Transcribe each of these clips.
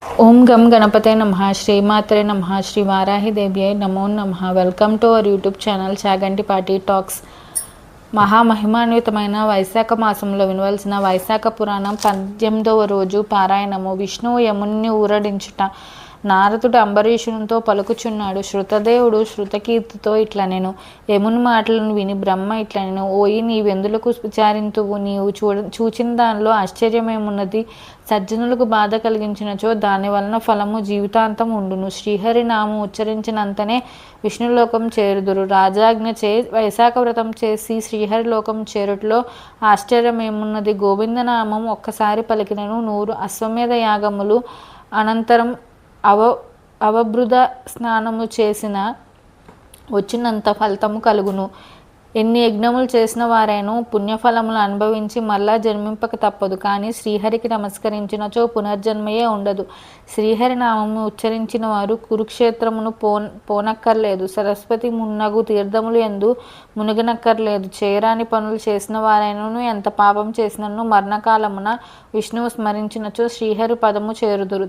ఓం గం గణపతే నమః శ్రీమాత్రే నమః శ్రీ వారాహిదేవ్యై నమో నమః. Welcome to our YouTube channel Chagantipati talks. మహామహిమాన్వితమైన వైశాఖ మాసంలో వినవలసిన వైశాఖ పురాణం 18వ రోజు పారాయణము. విష్ణువు యముణ్ణి ఊరడించుట. నారదుడు అంబరీషునితో పలుకుచున్నాడు. శృతదేవుడు శృతకీర్తితో ఇట్లా నేను యముని మాటలను విని బ్రహ్మ ఇట్లా నేను ఓయి నీవెందులకు విచారింతువు? నీవు చూచిన దానిలో ఆశ్చర్యమేమున్నది? సజ్జనులకు బాధ కలిగించినచో దాని వలన ఫలము జీవితాంతం ఉండును. శ్రీహరి నామం ఉచ్చరించినంతనే విష్ణులోకం చేరుదురు. రాజాజ్ఞ చే వైశాఖ వ్రతం చేసి శ్రీహరి లోకం చేరుట్లో ఆశ్చర్యమేమున్నది? గోవిందనామం ఒక్కసారి పలికినను 100 అశ్వమేధ యాగములు అనంతరం అవబృధ స్నానము చేసిన వచ్చినంత ఫలితము కలుగును. ఎన్ని యజ్ఞములు చేసిన వారైనా పుణ్యఫలములు అనుభవించి మళ్ళా జన్మింపక తప్పదు. కానీ శ్రీహరికి నమస్కరించినచో పునర్జన్మయే ఉండదు. శ్రీహరి నామము ఉచ్చరించిన వారు కురుక్షేత్రమును పోనక్కర్లేదు. సరస్వతి మున్నగు తీర్థములు ఎందు మునిగనక్కర్లేదు. చేయరాని పనులు చేసిన వారైనను ఎంత పాపం చేసినను మరణకాలమున విష్ణువు స్మరించినచో శ్రీహరి పదము చేరుదురు.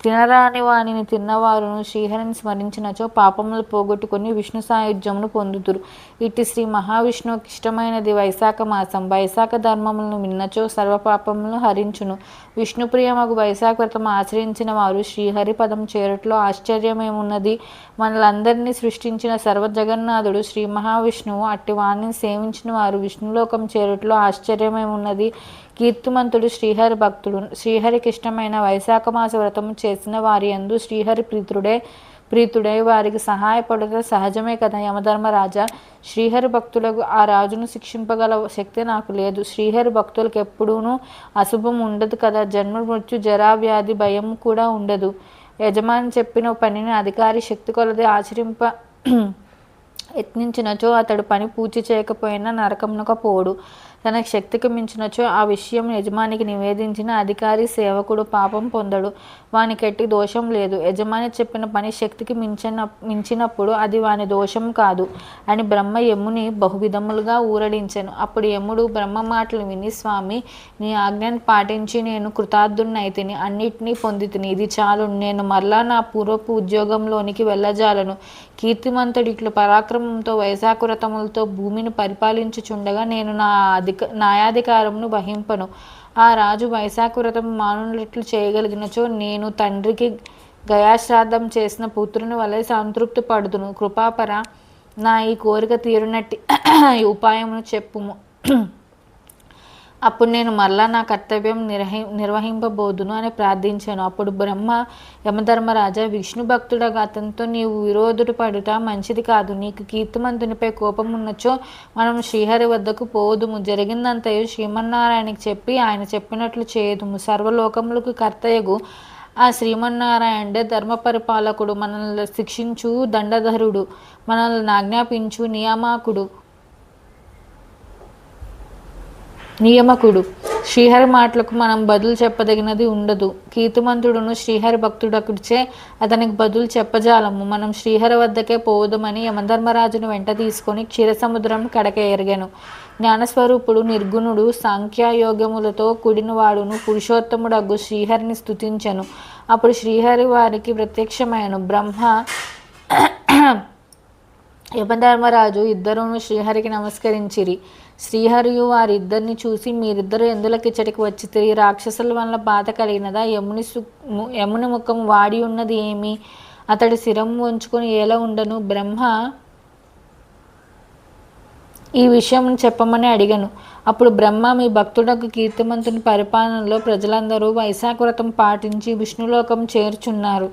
తినరాని వానిని తిన్నవారును శ్రీహరిని స్మరించినచో పాపములు పోగొట్టుకుని విష్ణు సాయుధ్యమును పొందుదురు. ఇటు శ్రీ మహావిష్ణువుకి ఇష్టమైనది వైశాఖ మాసం. వైశాఖ ధర్మములను విన్నచో సర్వపాపములను హరించును. విష్ణుప్రియమగు వైశాఖ వ్రతం ఆచరించిన వారు శ్రీహరి పదం చేరట్లో ఆశ్చర్యమేమున్నది? మనలందరినీ సృష్టించిన సర్వజగన్నాథుడు శ్రీ మహావిష్ణువు. అట్టి వాణిని సేవించిన వారు విష్ణులోకం చేరట్లో ఆశ్చర్యమేమున్నది? కీర్తిమంతుడు శ్రీహరి భక్తుడు. శ్రీహరికి ఇష్టమైన వైశాఖ మాస వ్రతము చేసిన వారి యందు శ్రీహరి ప్రీతుడై వారికి సహాయపడుట సహజమే కదా యమధర్మరాజా. శ్రీహరి భక్తులకు ఆ రాజును శిక్షింపగల శక్తి నాకు లేదు. శ్రీహరి భక్తులకు ఎప్పుడూనూ అశుభం ఉండదు కదా. జన్మ మృత్యు జరా వ్యాధి భయం కూడా ఉండదు. యజమాని చెప్పిన పనిని అధికారి శక్తి కొలది ఆచరింప యత్నించినచో అతడు పని పూర్తి చేయకపోయినా నరకమునకు పోడు. తన శక్తికి మించినచో ఆ విషయం యజమానికి నివేదించిన అధికారి సేవకుడు పాపం పొందడు. వానికెట్టి దోషం లేదు. యజమాని చెప్పిన పని శక్తికి మించినప్పుడు అది వాని దోషం కాదు అని బ్రహ్మ యముని బహువిధములుగా ఊరడించెను. అప్పుడు యముడు బ్రహ్మ మాటలు విని, స్వామి, నీ ఆజ్ఞను పాటించి నేను కృతార్థున్నైతిని, అన్నిటినీ పొందితిని. ఇది చాలు. నేను మరలా నా పూర్వపు ఉద్యోగంలోనికి వెళ్ళజాలను. కీర్తిమంతుడి ఇట్లు పరాక్రమంతో వైశాఖ వ్రతములతో భూమిని పరిపాలించుచుండగా నేను న్యాయాధికారమును వహింపను. ఆ రాజు వైశాఖ వ్రతం మానులెట్లు చేయగలిగినచో నేను తండ్రికి గయాశ్రాద్ధం చేసిన పుత్రుని వలె సంతృప్తి పడుదును. కృపాపర, నా ఈ కోరిక తీరునట్టి ఉపాయమును చెప్పుము. అప్పుడు నేను మరలా నా కర్తవ్యం నిర్వహింపబోదును అని ప్రార్థించాను. అప్పుడు బ్రహ్మ, యమధర్మరాజా, విష్ణు భక్తుడగా అతనితో నీవు విరోధుడు పడుట మంచిది కాదు. నీకు కీర్తిమంతునిపై కోపం ఉన్నచో మనం శ్రీహరి వద్దకు పోదుము. జరిగిందంతయు శ్రీమన్నారాయణకి చెప్పి ఆయన చెప్పినట్లు చేయుదుము. సర్వలోకములకు కర్తయగు ఆ శ్రీమన్నారాయణుడే ధర్మ పరిపాలకుడు, మనల్ని శిక్షించు దండధరుడు, మనల్ని ఆజ్ఞాపించు నియమకుడు. శ్రీహరి మాటలకు మనం బదులు చెప్పదగినది ఉండదు. కీర్తిమంతుడును శ్రీహరి భక్తుడకుడిచే అతనికి బదులు చెప్పజాలము. మనం శ్రీహరి వద్దకే పోవదమని యమధర్మరాజును వెంట తీసుకొని క్షీరసముద్రం కడక ఎరగెను. జ్ఞానస్వరూపుడు, నిర్గుణుడు, సాంఖ్యయోగములతో కూడినవాడును పురుషోత్తముడగు శ్రీహరిని స్తుతించెను. అప్పుడు శ్రీహరి వారికి ప్రత్యక్షమైనను. బ్రహ్మ, యమధర్మరాజు ఇద్దరూను శ్రీహరికి నమస్కరించిరి. శ్రీహరియు వారిద్దరిని చూసి, మీరిద్దరూ ఎందులకిచ్చటికి వచ్చితిరి? రాక్షసుల వలన బాధ కలిగినదా? యముని ముఖం వాడి ఉన్నది ఏమి? అతడి శిరము వంచుకొని ఎలా ఉండను? బ్రహ్మ ఈ విషయం చెప్పమని అడిగను. అప్పుడు బ్రహ్మ, మీ భక్తుడకు కీర్తిమంతుని పరిపాలనలో ప్రజలందరూ వైశాఖ వ్రతం పాటించి విష్ణులోకం చేర్చున్నారు.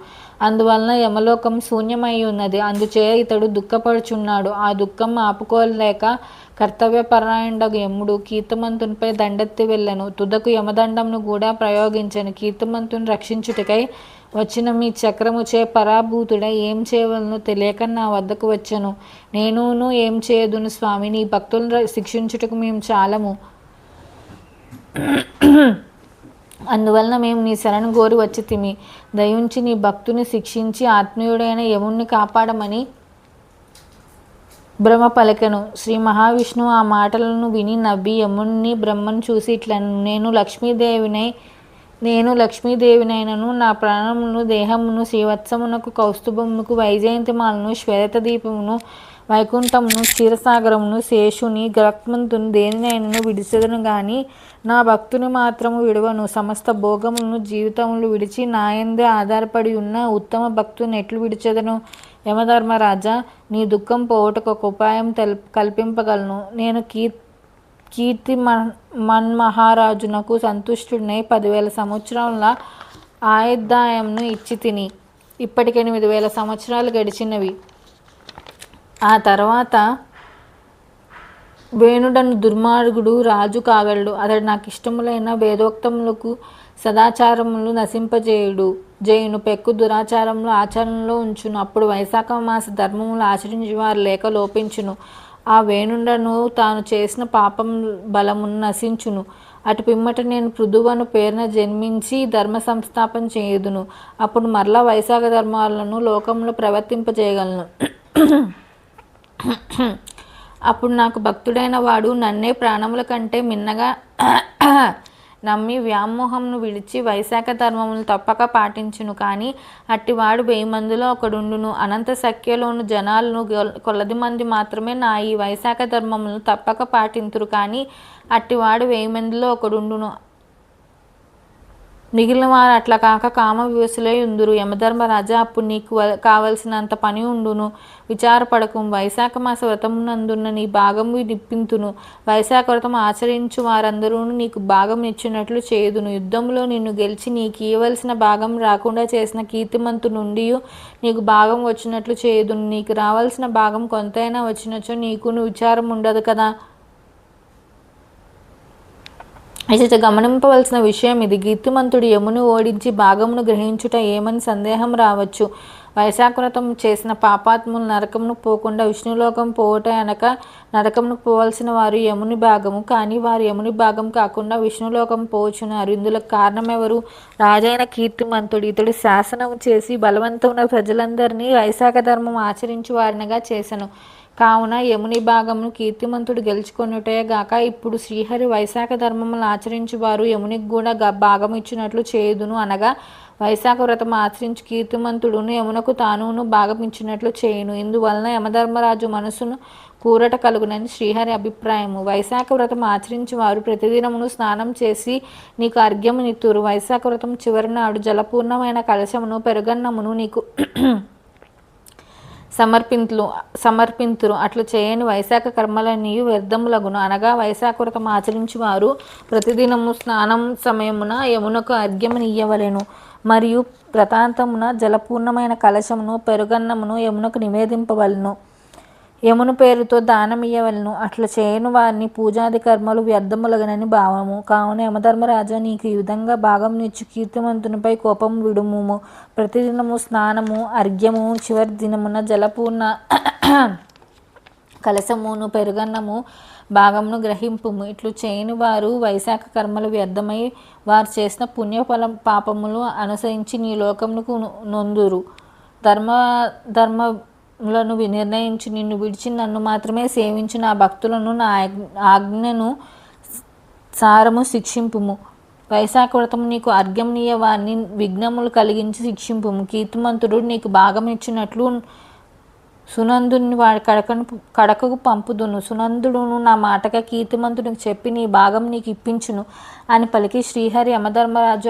అందువలన యమలోకం శూన్యమై ఉన్నది. అందుచే ఇతడు దుఃఖపడుచున్నాడు. ఆ దుఃఖం ఆపుకోలేక కర్తవ్యపరాయణుడగు యముడు కీర్తిమంతునిపై దండెత్తి వెళ్ళెను. తుదకు యమదండంను కూడా ప్రయోగించెను. కీర్తిమంతుని రక్షించుటకై వచ్చిన మీ చక్రముచే పరాభూతుడై ఏం చేయవలను తెలియక నా వద్దకు వచ్చెను. నేనును ఏం చేయదును స్వామి? నీ భక్తులను శిక్షించుటకు మేము చాలము. అందువలన మేము నీ శరణు కోరి వచ్చితిమి. దయుంచి నీ భక్తుని శిక్షించి ఆత్మీయుడైన యముణ్ణి కాపాడమని బ్రహ్మ పలికెను. శ్రీ మహావిష్ణువు ఆ మాటలను విని నవ్వి యముణ్ణి బ్రహ్మను చూసి ఇట్లా, నేను లక్ష్మీదేవినై నేను లక్ష్మీదేవినైనను నా ప్రాణమును దేహమును శ్రీవత్సమునకు కౌస్తుభమునకు వైజయంతిమాలను శ్వేత దీపమును వైకుంఠమును క్షీరసాగరమును శేషుని గరక్మంతుని దేనినైనను విడిచెదను గాని నా భక్తుని మాత్రము విడవను. సమస్త భోగములను జీవితములు విడిచి నాయందే ఆధారపడి ఉన్న ఉత్తమ భక్తుని ఎట్లు విడిచెదను? యమధర్మరాజా, నీ దుఃఖం పోవటకు ఒక ఉపాయం కల్పింపగలను. నేను కీర్తి మన్మహారాజునకు సంతుష్టుడినై 10,000 సంవత్సరముల ఆయుర్దాయంను ఇచ్చి తిని. ఇప్పటికి 8,000 సంవత్సరాలు గడిచినవి. ఆ తర్వాత వేణుడను దుర్మార్గుడు రాజు కాగలడు. అతడు నాకు ఇష్టములైన వేదోక్తములకు సదాచారములు జేయును పెక్కు దురాచారములు ఆచరణలో ఉంచును. అప్పుడు వైశాఖ మాస ధర్మములు ఆచరించి వారు లేక లోపించును. ఆ వేణుడను తాను చేసిన పాపం బలమును నశించును. అటు పిమ్మట నేను పృథువను పేరున జన్మించి ధర్మ సంస్థాపన చేయుదును. అప్పుడు మరలా వైశాఖ ధర్మాలను లోకంలో ప్రవర్తింపజేయగలను. అప్పుడు నాకు భక్తుడైన వాడు నన్నే ప్రాణముల కంటే మిన్నగా నమ్మి వ్యామోహంను విడిచి వైశాఖ ధర్మములు తప్పక పాటించును. కానీ అట్టివాడు 1000 మందిలో ఒకడుండును. అనంత సంఖ్యలోను జనాలను కొలది మంది మాత్రమే నా ఈ వైశాఖ ధర్మములను తప్పక పాటింతురు. కానీ అట్టివాడు 1000 మందిలో ఒకడుండును. మిగిలిన వారు అట్లా కాక కామ వివసులై ఉందురు. యమధర్మరాజా, అప్పుడు నీకు కావలసినంత పని ఉండును. విచారపడకు. వైశాఖ మాస వ్రతమునందున్న నీ భాగము నిప్పింతును. వైశాఖ వ్రతం ఆచరించు వారందరూ నీకు భాగం ఇచ్చినట్లు చేయుదును. యుద్ధంలో నిన్ను గెలిచి నీకు ఇవ్వవలసిన భాగం రాకుండా చేసిన కీర్తిమంతు నుండి నీకు భాగం వచ్చినట్లు చేయుదును. నీకు రావాల్సిన భాగం కొంతైనా వచ్చినచో నీకును విచారం ఉండదు కదా. అయితే గమనింపవలసిన విషయం ఇది. కీర్తిమంతుడు యముని ఓడించి భాగమును గ్రహించుట ఏమని సందేహం రావచ్చు. వైశాఖ వ్రతం చేసిన పాపాత్ములు నరకమును పోకుండా విష్ణులోకం పోవట అనక నరకమును పోవలసిన వారు యముని భాగము. కానీ వారు యముని భాగం కాకుండా విష్ణులోకం పోవచ్చున్నారు. ఇందులో కారణమెవరు? రాజైన కీర్తిమంతుడు. ఇతడు శాసనం చేసి బలవంతమైన ప్రజలందరినీ వైశాఖ ధర్మం ఆచరించు వారినిగా చేసెను. కావున యముని భాగమును కీర్తిమంతుడు గెలుచుకొనుటే గాక ఇప్పుడు శ్రీహరి వైశాఖ ధర్మములను ఆచరించు వారు యమునికి కూడా భాగం ఇచ్చినట్లు చేయుదును. అనగా వైశాఖ వ్రతం ఆచరించి కీర్తిమంతుడును యమునకు తానును భాగం ఇచ్చినట్లు చేయును. ఇందువలన యమధర్మరాజు మనసును కూరట కలుగునని శ్రీహరి అభిప్రాయము. వైశాఖ వ్రతం ఆచరించి వారు ప్రతిదినమును స్నానం చేసి నీకు అర్ఘ్యమునిత్తురు. వైశాఖ వ్రతం చివరి నాడు జలపూర్ణమైన కలశమును పెరుగన్నమును నీకు సమర్పింతురు. అట్లు చేయని వైశాఖ కర్మలన్నీ వ్యర్థములగును. అనగా వైశాఖ వ్రతం ఆచరించి వారు ప్రతిదినము స్నానం సమయమున యమునకు అర్ఘ్యమునియ్యవలెను. మరియు వ్రతాంతమున జలపూర్ణమైన కలశమును పెరుగన్నమును యమునకు నివేదింపవలను. యముని పేరుతో దానమియ్యవలను. అట్లా చేయను వారిని పూజాది కర్మలు వ్యర్థములగనని భావము. కావున యమధర్మరాజా, నీకు ఈ విధంగా భాగం నిచ్చు కీర్తిమంతునిపై కోపం విడుముము. ప్రతిదినము స్నానము అర్ఘ్యము చివరి దినమున జలపూర్ణ కలశమును పెరుగన్నము భాగమును గ్రహింపుము. ఇట్లు చేయని వారు వైశాఖ కర్మలు వ్యర్థమై వారు చేసిన పుణ్యఫలం పాపములు అనుసరించి నీ లోకమునకు నొందురు. ధర్మములను నిర్ణయించి నిన్ను విడిచి నన్ను మాత్రమే సేవించి నా భక్తులను నా ఆజ్ఞను సారము శిక్షింపుము. వైశాఖ వ్రతము నీకు అర్ఘ్యమునియ వారిని విఘ్నములు కలిగించి శిక్షింపుము. కీర్తిమంతుడు నీకు భాగం ఇచ్చినట్లు సునందుని వాడి కడకకు పంపుదును. సునందుడును నా మాటగా కీర్తిమంతుడికి చెప్పి నీ భాగం నీకు ఇప్పించును అని పలికి శ్రీహరి యమధర్మరాజు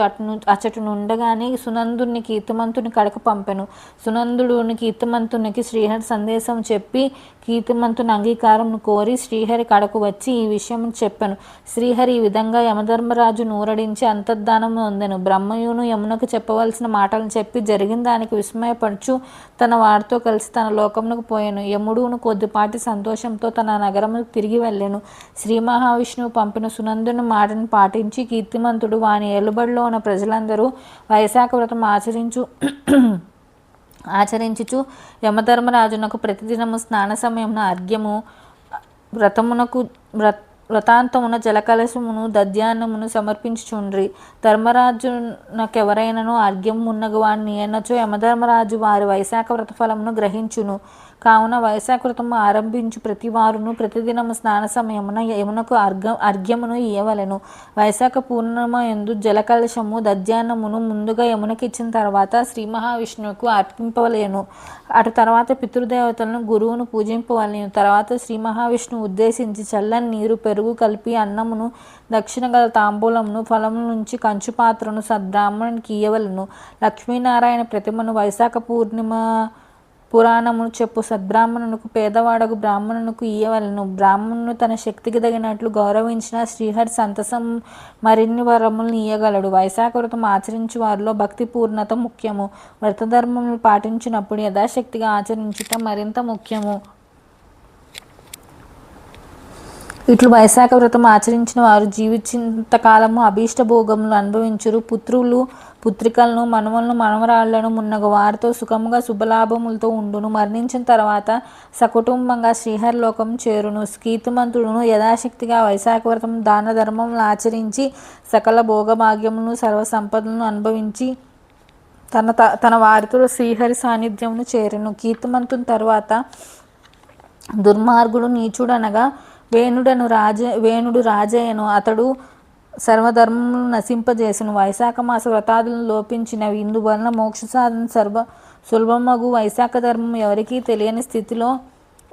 అచటునుండగానే సునందుని కీర్తిమంతుని కడకు పంపెను. సునందుడుని కీర్తిమంతునికి శ్రీహరి సందేశం చెప్పి కీర్తిమంతుని అంగీకారం కోరి శ్రీహరి కడకు వచ్చి ఈ విషయం చెప్పాను. శ్రీహరి ఈ విధంగా యమధర్మరాజు నూరడించి అంతర్ధానం పొందెను. బ్రహ్మయును యమునకు చెప్పవలసిన మాటలను చెప్పి జరిగిన దానికి విస్మయపడుచు తన వారితో కలిసి తన లోకమునకు పోయాను. యముడును కొద్దిపాటి సంతోషంతో తన నగరముకు తిరిగి వెళ్ళాను. శ్రీ మహావిష్ణువు పంపిన సునందుని మాటను పాటించి కీర్తిమంతుడు వాని ఏలుబడిలో ఉన్న ప్రజలందరూ వైశాఖ వ్రతం ఆచరించుచు యమధర్మరాజునకు ప్రతిదినము స్నాన సమయమున అర్ఘ్యము వ్రతాంతమున జలకలశమును దధ్యాన్నమును సమర్పించుచుండ్రి. ధర్మరాజునకెవరైనను అర్ఘ్యం మున్నగువాడిని ఎన్నచో యమధర్మరాజు వారి వైశాఖ వ్రతఫలమును గ్రహించును. కావున వైశాఖ వ్రతము ఆరంభించు ప్రతి వారును ప్రతిదినము స్నాన సమయమున యమునకు అర్ఘ్యమును ఇయ్యవలెను. వైశాఖ పూర్ణిమ యందు జలకలశము దధ్యాన్నమును ముందుగా యమునకి ఇచ్చిన తర్వాత శ్రీ మహావిష్ణువుకు అర్పింపవలేను. అటు తర్వాత పితృదేవతలను గురువును పూజింపవలేను. తర్వాత శ్రీ మహావిష్ణువు ఉద్దేశించి చల్లని నీరు పెరుగు కలిపి అన్నమును దక్షిణ గల తాంబూలమును ఫలముల నుంచి కంచు పాత్రను సద్బ్రాహ్మణునికి ఇయ్యవలను. లక్ష్మీనారాయణ ప్రతిమను వైశాఖ పూర్ణిమ పురాణమును చెప్పు సద్బ్రాహ్మణునికి పేదవాడకు బ్రాహ్మణునికి ఇయ్యవలను. బ్రాహ్మణును తన శక్తికి తగినట్లు గౌరవించిన శ్రీహరి సంతసం మరిన్ని వరములను ఇయ్యగలడు. వైశాఖ వ్రతం ఆచరించు వారిలో భక్తి పూర్ణత ముఖ్యము. వ్రతధర్మములు పాటించినప్పుడు యథాశక్తిగా ఆచరించుట మరింత ముఖ్యము. ఇట్లు వైశాఖ వ్రతం ఆచరించిన వారు జీవించినంత కాలము అభీష్ట భోగములు అనుభవించురు. పుత్రులు పుత్రికలను మనవలను మనవరాళ్లను మున్నగు వారితో సుఖముగా శుభలాభములతో ఉండును. మరణించిన తర్వాత సకుటుంబంగా శ్రీహరిలోకం చేరును. కీర్తిమంతుడును యథాశక్తిగా వైశాఖ వ్రతం దాన ధర్మములు ఆచరించి సకల భోగభాగ్యములను సర్వసంపదలను అనుభవించి తన వారితో శ్రీహరి సాన్నిధ్యమును చేరును. కీర్తిమంతుని తర్వాత దుర్మార్గుడు నీచుడనగా వేణుడు రాజయ్యను. అతడు సర్వధర్మములను నశింపజేసును. వైశాఖ మాస వ్రతాదులను లోపించినవి. ఇందువలన మోక్ష సాధన సులభమగు వైశాఖ ధర్మం ఎవరికీ తెలియని స్థితిలో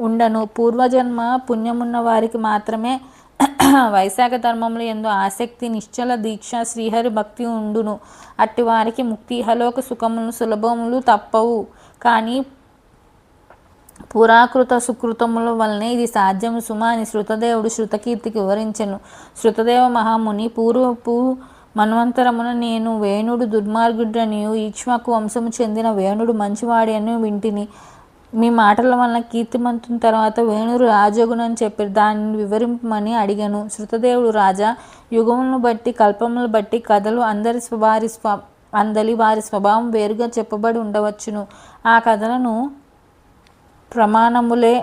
ఉండను. పూర్వజన్మ పుణ్యమున్న వారికి మాత్రమే వైశాఖ ధర్మములు యందు ఆసక్తి నిశ్చల దీక్ష శ్రీహరి భక్తి ఉండును. అట్టి వారికి ముక్తి ఇహలోక సుఖములు సులభములు తప్పవు. కానీ పురాకృత సుకృతముల వలనే ఇది సాధ్యము సుమ అని శృతదేవుడు శృతకీర్తికి వివరించెను. శృతదేవ మహాముని పూర్వపు మన్వంతరమున నేను వేణుడు దుర్మార్గుడనియు ఈక్ష్వాకు వంశము చెందిన వేణుడు మంచివాడి అని వింటిని. మీ మాటల వలన కీర్తిమంతుని తర్వాత వేణుడు రాజగుణని చెప్పారు. దానిని వివరింపమని అడిగాను. శృతదేవుడు రాజా, యుగములను బట్టి కల్పములను బట్టి కథలు అందలి వారి స్వభావం వేరుగా చెప్పబడి ఉండవచ్చును. ఆ కథలను ప్రమాణములే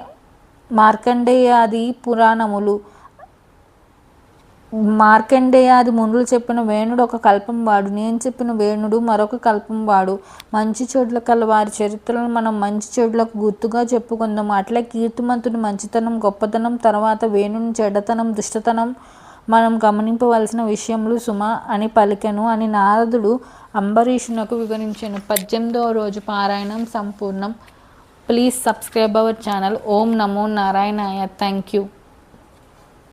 మార్కండేయాది పురాణములు. మార్కండేయాది మునులు చెప్పిన వేణుడు ఒక కల్పం వాడు. నేను చెప్పిన వేణుడు మరొక కల్పం వాడు. మంచి చెడుల కల వారి చరిత్రలను మనం మంచి చెడులకు గుర్తుగా చెప్పుకుందాం. అట్లే కీర్తిమంతుడి మంచితనం గొప్పతనం తర్వాత వేణుని చెడ్డతనం దుష్టతనం మనం గమనింపవలసిన విషయములు సుమ అని పలికెను అని నారదుడు అంబరీషునకు వివరించెను. 18వ రోజు పారాయణం సంపూర్ణం. Please subscribe our channel. Om Namo Narayana. Thank you.